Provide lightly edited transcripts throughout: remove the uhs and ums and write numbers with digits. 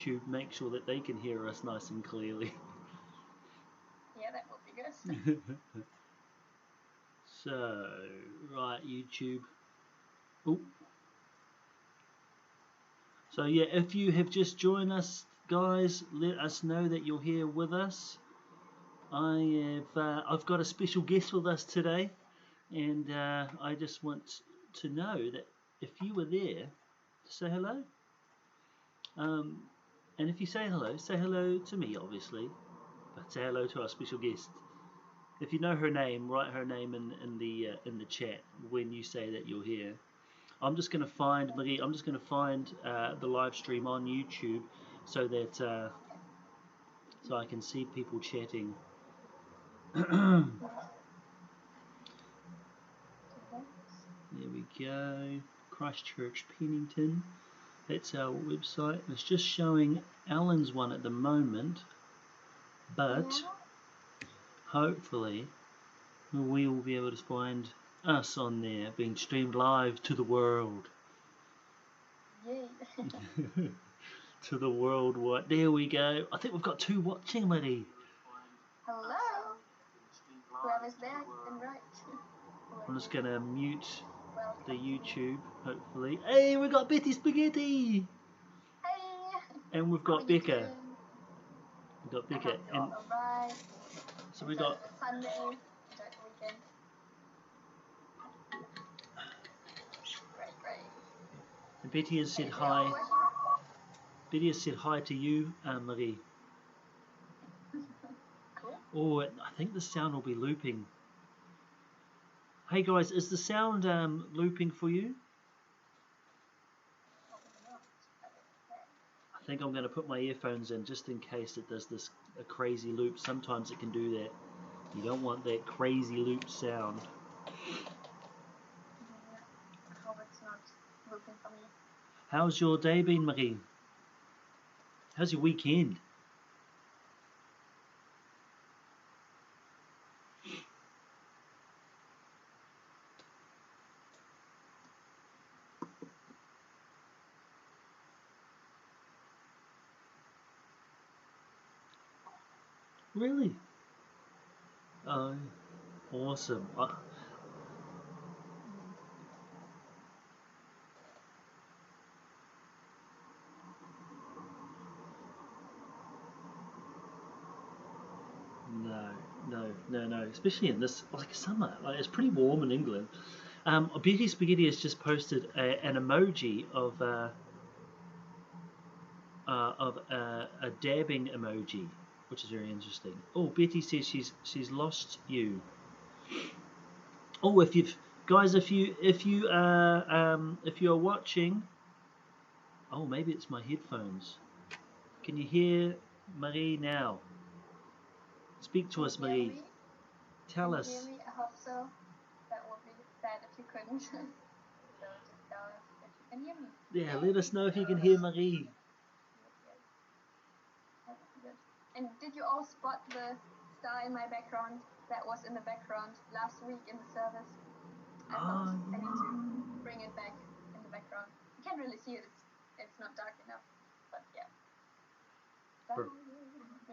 YouTube make sure that they can hear us nice and clearly. Yeah, that would be good. So, right, YouTube. Ooh. So yeah, if you have just joined us, guys, let us know that you're here with us. I've got a special guest with us today, and I just want to know that if you were there, to say hello. And if you say hello to me, obviously, but say hello to our special guest. If you know her name, write her name in the chat when you say that you're here. I'm just going to find Marie. I'm just going to find the live stream on YouTube so that so I can see people chatting. There we go. Christ Church Pennington. That's our website. It's just showing Alan's one at the moment, but hopefully we will be able to find us on there being streamed live to the world. Yay. To the world. What? There we go. I think we've got 2 watching, Marie. Hello. Whoever's there, right. I'm just gonna mute the YouTube, hopefully. Hey, we got Betty Spaghetti. Hey. And we've got Becca. We've got Becca. And alright. so we got Sunday. Enjoy the weekend. Great. And Betty has said hi. Betty has said hi to you, Marie. Cool. Oh, I think the sound will be looping. Hey guys, is the sound looping for you? I think I'm going to put my earphones in just in case it does this a crazy loop. Sometimes it can do that. You don't want that crazy loop sound. I hope it's not looping for me. How's your day been, Marie? How's your weekend? Really? Oh, awesome. No. Especially in this, like, summer. Like, it's pretty warm in England. Beauty Spaghetti has just posted an emoji of a dabbing emoji, which is very interesting. Oh, Betty says she's lost you. Oh, if you are watching, oh, maybe it's my headphones. Can you hear Marie now? Speak to us, Marie. Tell us. Can you hear me? I hope so. That would be sad if you couldn't. So just tell us if you can hear me. Yeah, let us know if you can hear Marie. And did you all spot the star in my background that was in the background last week in the service? I thought I need to bring it back in the background. You can't really see it. It's not dark enough. But yeah.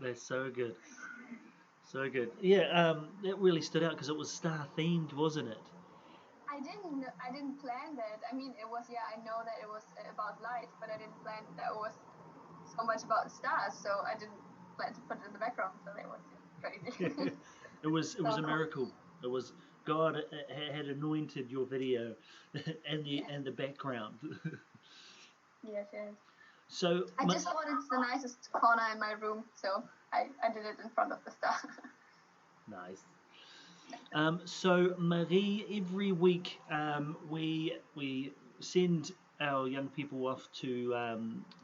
That's so good. So good. Yeah, that really stood out because it was star themed, wasn't it? I didn't plan that. I mean, it was, yeah, I know that it was about light, but I didn't plan that it was so much about stars, so I didn't plan to put it in the background, so that was crazy. It was a miracle. It was God had anointed your video and the background. Yes. So I just thought it's the nicest corner in my room, so I did it in front of the star. Nice. So Marie, every week we send our young people off to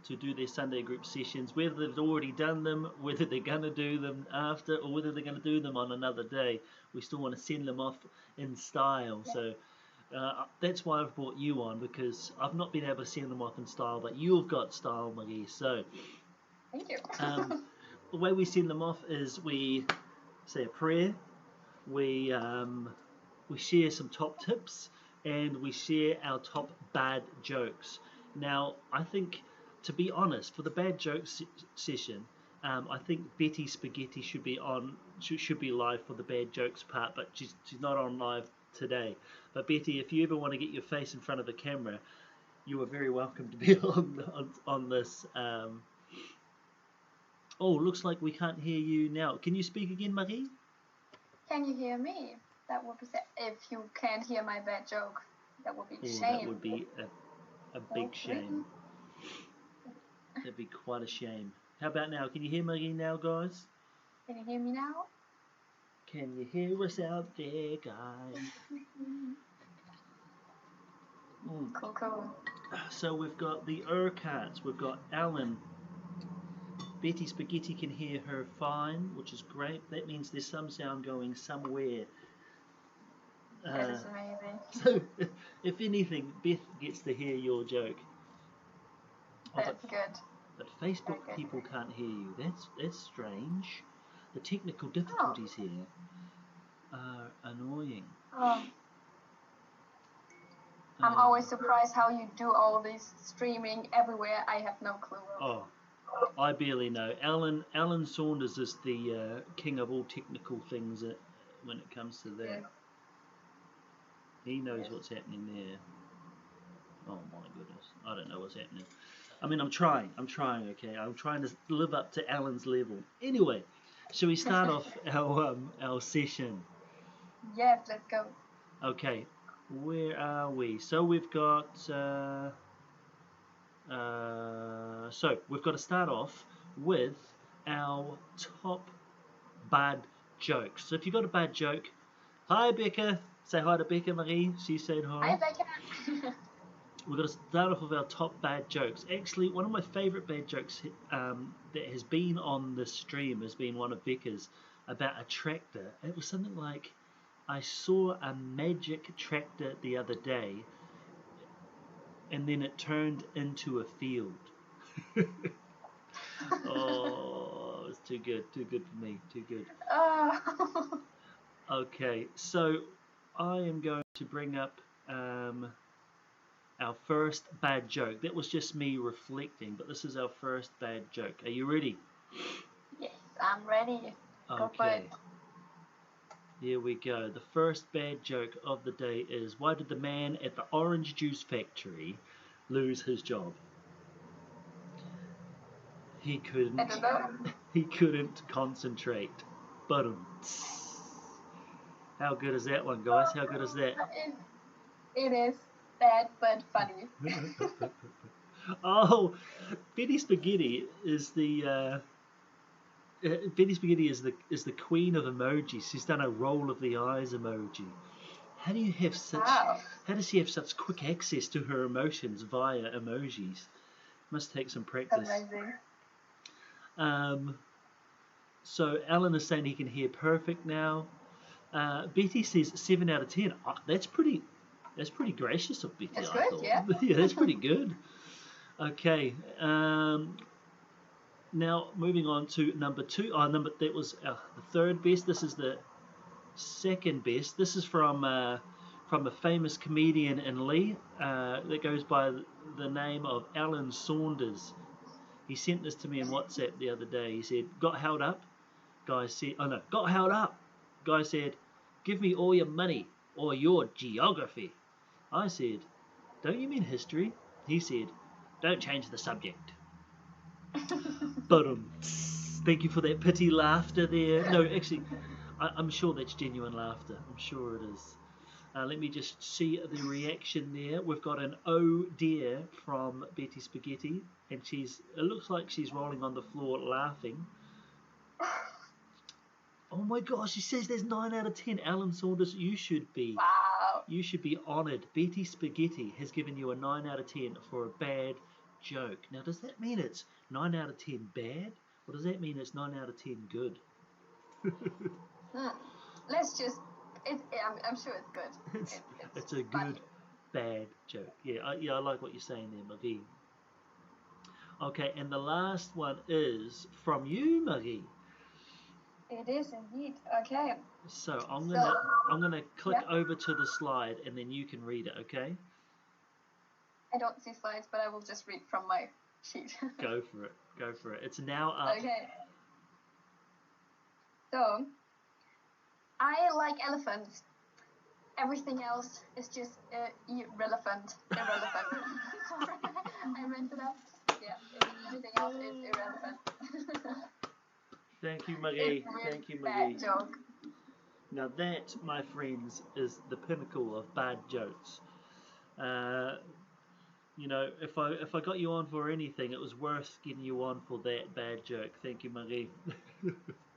do their Sunday group sessions, whether they've already done them, whether they're going to do them after, or whether they're going to do them on another day. We still want to send them off in style. Yeah. So that's why I've brought you on, because I've not been able to send them off in style, but you've got style, Marie. So thank you. The way we send them off is we say a prayer, we share some top tips, and we share our top bad jokes. Now, I think to be honest, for the bad jokes session, I think Betty Spaghetti should be on, should be live for the bad jokes part, but she's not on live today. But Betty, if you ever want to get your face in front of the camera, you are very welcome to be on this. Oh, looks like we can't hear you now. Can you speak again, Marie? Can you hear me? That would be sad. If you can't hear my bad joke, that would be a shame. That would be a big shame. That'd be quite a shame. How about now? Can you hear Marie now, guys? Can you hear me now? Can you hear us out there, guys? Cool. So we've got the Urquharts. We've got Alan. Betty Spaghetti can hear her fine, which is great. That means there's some sound going somewhere. That is amazing. So, if anything, Beth gets to hear your joke. That's good. But Facebook people can't hear you. That's strange. The technical difficulties here are annoying. I'm always surprised how you do all this streaming everywhere. I have no clue. Oh, I barely know. Alan Saunders is the king of all technical things when it comes to that. Yes. He knows what's happening there. Oh my goodness, I don't know what's happening. I mean, I'm trying, okay? I'm trying to live up to Alan's level. Anyway, shall we start off our session? Yes, let's go. Okay, where are we? So we've got we've got to start off with our top bad jokes. So if you've got a bad joke, hi Becca, say hi to Becca Marie. She's saying hi. Hi Becca. We're going to start off with our top bad jokes. Actually, one of my favourite bad jokes that has been on the stream has been one of Becca's about a tractor. It was something like, I saw a magic tractor the other day and then it turned into a field. Oh, it's too good for me, too good. Okay, so I am going to bring up our first bad joke. That was just me reflecting, but this is our first bad joke. Are you ready? Yes, I'm ready. Go for it. Here we go. The first bad joke of the day is, why did the man at the orange juice factory lose his job? He couldn't. I don't know. He couldn't concentrate. How good is that one, guys? How good is that? It is bad but funny. Oh, Betty Spaghetti is the queen of emojis. She's done a roll of the eyes emoji. How do you have such? Wow. How does she have such quick access to her emotions via emojis? Must take some practice. Amazing. So Alan is saying he can hear perfect now. Betty says 7 out of 10. Oh, that's pretty gracious of Betty. That's I good, thought. yeah. Yeah, that's pretty good. Okay. Now moving on to number 2. That was the third best. This is the second best. This is from a famous comedian in Lee that goes by the name of Alan Saunders. He sent this to me in WhatsApp the other day. He said, "Got held up?" Guy said, "Oh no, got held up." Guy said, "Give me all your money or your geography." I said, "Don't you mean history?" He said, "Don't change the subject." Thank you for that pity laughter there. No, actually, I'm sure that's genuine laughter. I'm sure it is. Let me just see the reaction there. We've got an "oh dear" from Betty Spaghetti, and it looks like she's rolling on the floor laughing. Oh my gosh, she says there's 9 out of 10. Alan Saunders, you should be. Wow. You should be honoured. Betty Spaghetti has given you a 9 out of 10 for a bad joke. Now, does that mean it's 9 out of 10 bad? Or does that mean it's 9 out of 10 good? Let's just... I'm sure it's good. It's a good, bad joke. Yeah, I like what you're saying there, Marie. Okay, and the last one is from you, Marie. It is indeed. Okay. So I'm gonna click over to the slide, and then you can read it. Okay. I don't see slides, but I will just read from my sheet. Go for it. Go for it. It's now up. Okay. So, I like elephants. Everything else is just irrelevant. Irrelevant. Sorry, I meant that. Yeah, everything else is irrelevant. Thank you, Marie. Thank you, Marie. Bad joke. Now that, my friends, is the pinnacle of bad jokes. You know, if I got you on for anything, it was worth getting you on for that bad joke. Thank you, Marie.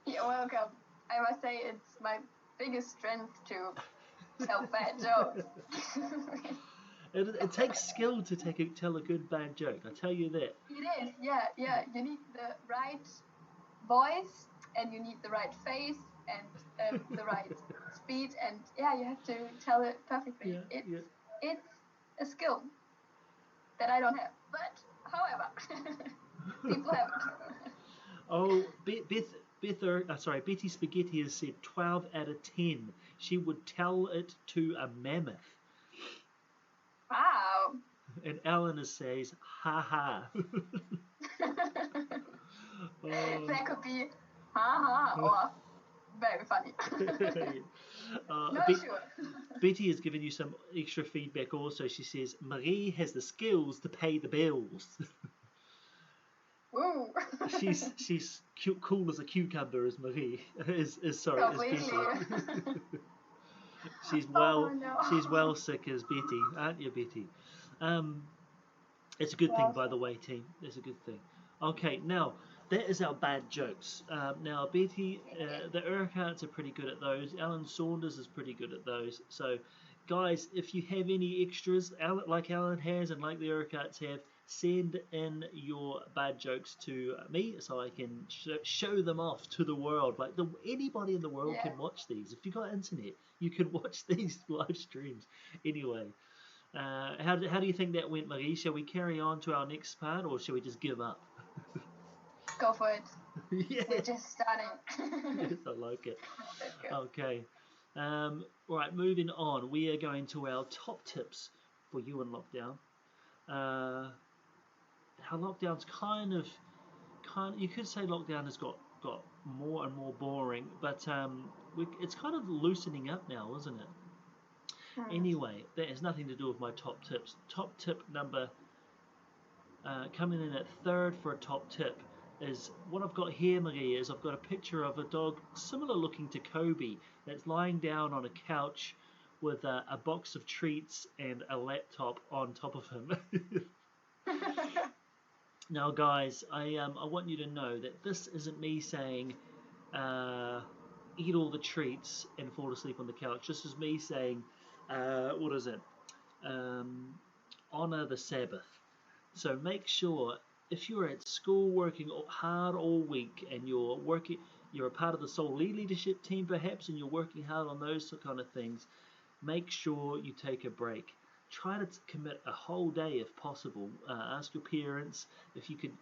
You're welcome. I must say it's my biggest strength to tell bad jokes. It takes skill to tell a good bad joke. I tell you that. It is, yeah. You need the right voice, and you need the right face, and the right speed, and yeah, you have to tell it perfectly. It's a skill that I don't have, but however, people have it. Oh, Betty Spaghetti has said 12 out of 10. She would tell it to a mammoth. Wow. And Eleanor says, ha ha. That could be ha ha or very funny. Not sure. Betty has given you some extra feedback also. She says, Marie has the skills to pay the bills. Ooh. she's cool as a cucumber as Marie. As Betty. She's well sick as Betty, aren't you, Betty? It's a good thing, by the way, team. It's a good thing. Okay, now that is our bad jokes. Now Betty, the Urquharts are pretty good at those. Alan Saunders is pretty good at those. So, guys, if you have any extras, like Alan has and like the Urquharts have, send in your bad jokes to me so I can show them off to the world. Like anybody in the world can watch these. If you got internet, you can watch these live streams. Anyway, how do you think that went, Marie? Shall we carry on to our next part, or shall we just give up? Go for it. Yeah. We're just starting. Yes, I like it. Okay. Right, moving on. We are going to our top tips for you in lockdown. How lockdown's kind of you could say lockdown has got more and more boring, but it's kind of loosening up now, isn't it? Anyway, that has nothing to do with my top tips. Top tip number coming in at third for a top tip is what I've got here, Marie, is I've got a picture of a dog similar looking to Kobe that's lying down on a couch with a box of treats and a laptop on top of him. Now, guys, I want you to know that this isn't me saying eat all the treats and fall asleep on the couch. This is me saying, honor the Sabbath. So make sure if you're at school working hard all week and you're a part of the Soul leadership team perhaps, and you're working hard on those kind of things, make sure you take a break. Try to commit a whole day if possible. Ask your parents if you could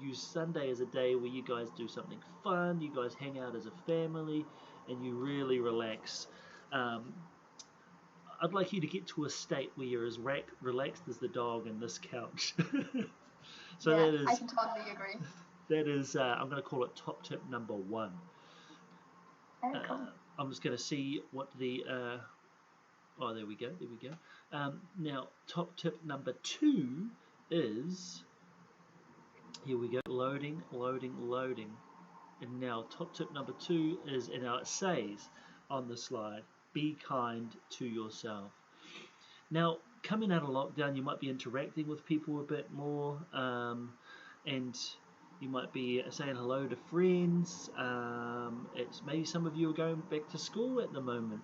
use Sunday as a day where you guys do something fun, you guys hang out as a family, and you really relax. I'd like you to get to a state where you're as relaxed as the dog in this couch. So yeah, that is, I can totally agree. That is, I'm going to call it top tip number 1. Very cool. I'm just going to see what the there we go. Now, top tip number 2 is, here we go, loading. And now, top tip number 2 is, and now it says on the slide, be kind to yourself. Now, coming out of lockdown, you might be interacting with people a bit more, and you might be saying hello to friends. It's maybe some of you are going back to school at the moment.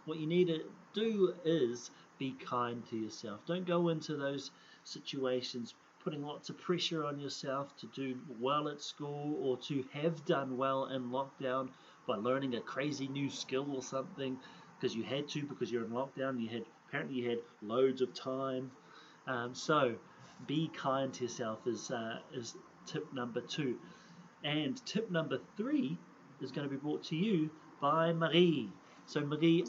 What you need to do is be kind to yourself. Don't go into those situations putting lots of pressure on yourself to do well at school or to have done well in lockdown by learning a crazy new skill or something because you had to, because you're in lockdown. Apparently you had loads of time. So be kind to yourself is tip number 2. And tip number 3 is going to be brought to you by Marie. So Marie,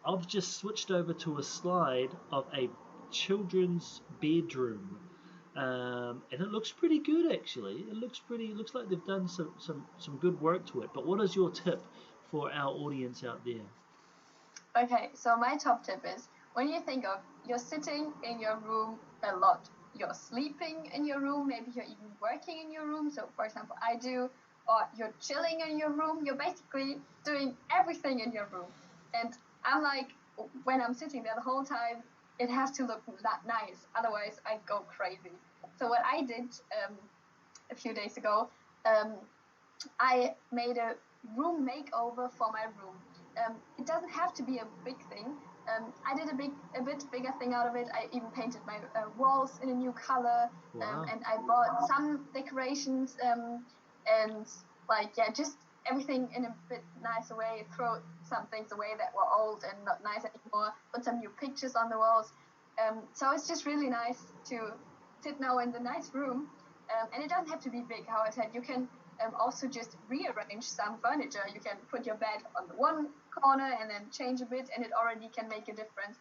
I've just switched over to a slide of a children's bedroom. and it looks pretty good actually. It looks like they've done some good work to it. But what is your tip for our audience out there? Okay, so my top tip is, when you think of, you're sitting in your room a lot, you're sleeping in your room, maybe you're even working in your room, so for example I do, or you're chilling in your room, you're basically doing everything in your room. And I'm like, when I'm sitting there the whole time, it has to look that nice, otherwise I go crazy. So what I did a few days ago, I made a room makeover for my room. It doesn't have to be a big thing. I did a bit bigger thing out of it. I even painted my walls in a new color. Wow. And I bought some decorations, and just everything in a bit nicer way. Throw some things away that were old and not nice anymore. Put some new pictures on the walls. So it's just really nice to sit now in the nice room. And it doesn't have to be big. How I said, you can also just rearrange some furniture. You can put your bed on the one corner and then change a bit, and it already can make a difference.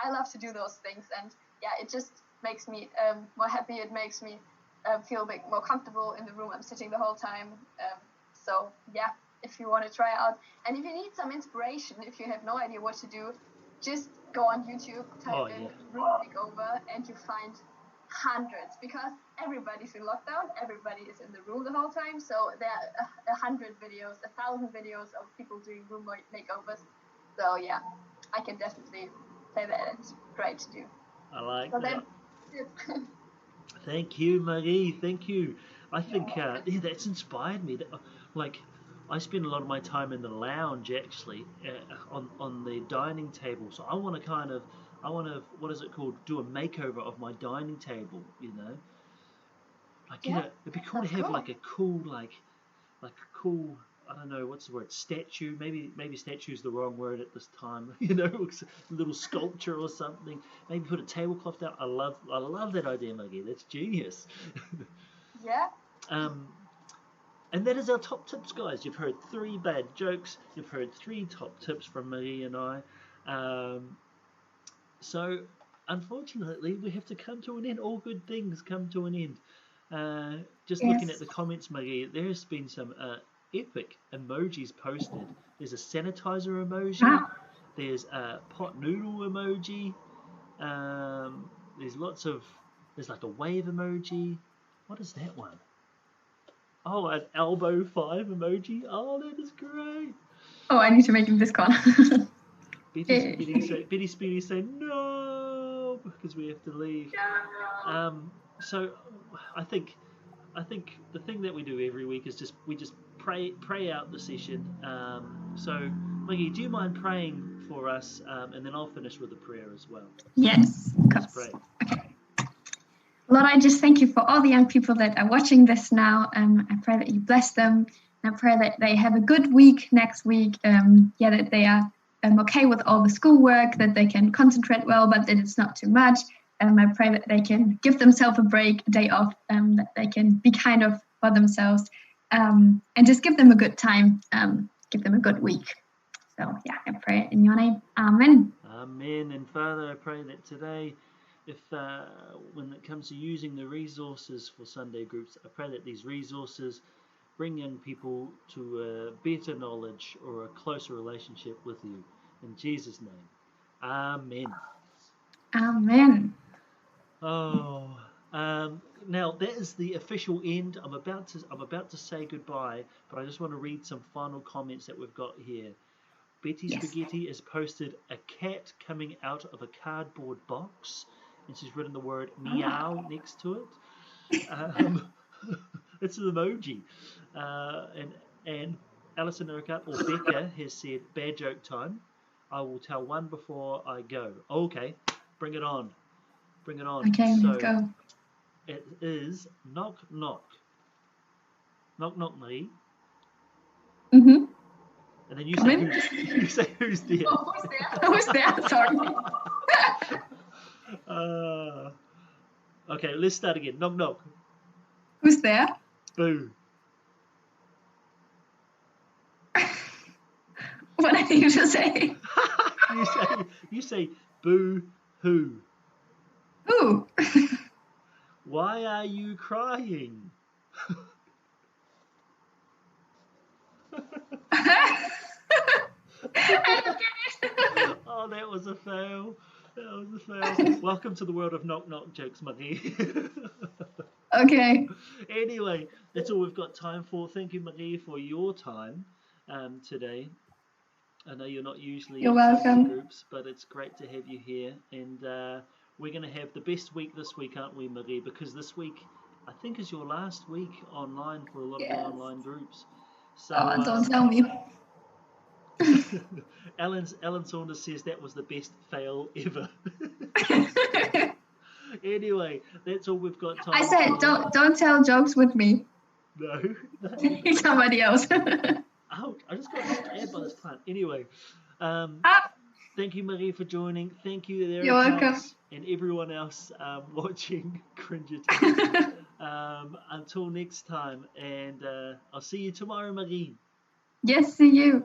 I love to do those things, and it just makes me more happy. It makes me feel a bit more comfortable in the room I'm sitting the whole time. So if you want to try out, and if you need some inspiration, if you have no idea what to do, just go on YouTube, type in room makeover, and you find hundreds, because everybody's in lockdown, everybody is in the room the whole time, so there are 100 videos, 1,000 videos of people doing room makeovers. So I can definitely say that it's great to do. I like so that. Then, Thank you, Marie. Thank you. I think that's inspired me. I spend a lot of my time in the lounge actually, on the dining table. So I want to what is it called? Do a makeover of my dining table. You know, it'd be cool to have like a cool a cool, I don't know what's the word, statue. Maybe statue is the wrong word at this time. You know, a little sculpture or something. Maybe put a tablecloth down. I love that idea, Maggie. That's genius. Yeah. And that is our top tips, guys. You've heard 3 bad jokes. You've heard 3 top tips from Marie and I. So, unfortunately, we have to come to an end. All good things come to an end. Just looking at the comments, Marie, there has been some epic emojis posted. There's a sanitizer emoji. Wow. There's a pot noodle emoji. There's like a wave emoji. What is that one? Oh, an elbow 5 emoji. Oh, that is great. Oh, I need to make him this corner. Betty Speedy say no, because we have to leave. So I think the thing that we do every week is we just pray out the session. So Maggie, do you mind praying for us, and then I'll finish with a prayer as well. Yes, Let's pray. Okay. Lord, I just thank you for all the young people that are watching this now. I pray that you bless them. And I pray that they have a good week next week. That they are okay with all the schoolwork, that they can concentrate well, but that it's not too much. I pray that they can give themselves a break, a day off, that they can be kind of for themselves, and just give them a good time, give them a good week. So, I pray in your name. Amen. Amen. And Father, I pray that today, when it comes to using the resources for Sunday groups, I pray that these resources bring young people to a better knowledge or a closer relationship with you. In Jesus' name. Amen. Amen. Oh, now that is the official end. I'm about to say goodbye, but I just want to read some final comments that we've got here. Betty Spaghetti has posted a cat coming out of a cardboard box, and she's written the word meow next to it. It's an emoji. And Alison Urquhart, or Becca, has said, bad joke time. I will tell one before I go. Okay, bring it on. Bring it on. Okay, let's go. It is knock knock. Knock knock, Marie. Mm-hmm. And then you say who's there. Oh, who's there? Sorry. Okay, let's start again. Knock knock. Who's there? Boo. What I need to say? You say boo hoo. Who? Why are you crying? Oh, that was a fail. That was a fail. Welcome to the world of knock knock jokes, Marie. Okay. Anyway, that's all we've got time for. Thank you, Marie, for your time today. I know you're not usually You're at Sunday welcome. groups, but it's great to have you here. And we're going to have the best week this week, aren't we, Marie? Because this week, I think, is your last week online for a lot of the Yes. online groups. So, Oh, don't tell me. Alan Saunders says that was the best fail ever. Anyway, that's all we've got time I said for. don't tell jokes with me. No. Somebody else. Ouch, I just got stabbed by this plant. Anyway, thank you, Marie, for joining. Thank you, there, You're welcome. and everyone else watching Cringer. Until next time, and I'll see you tomorrow, Marie. Yes, see you.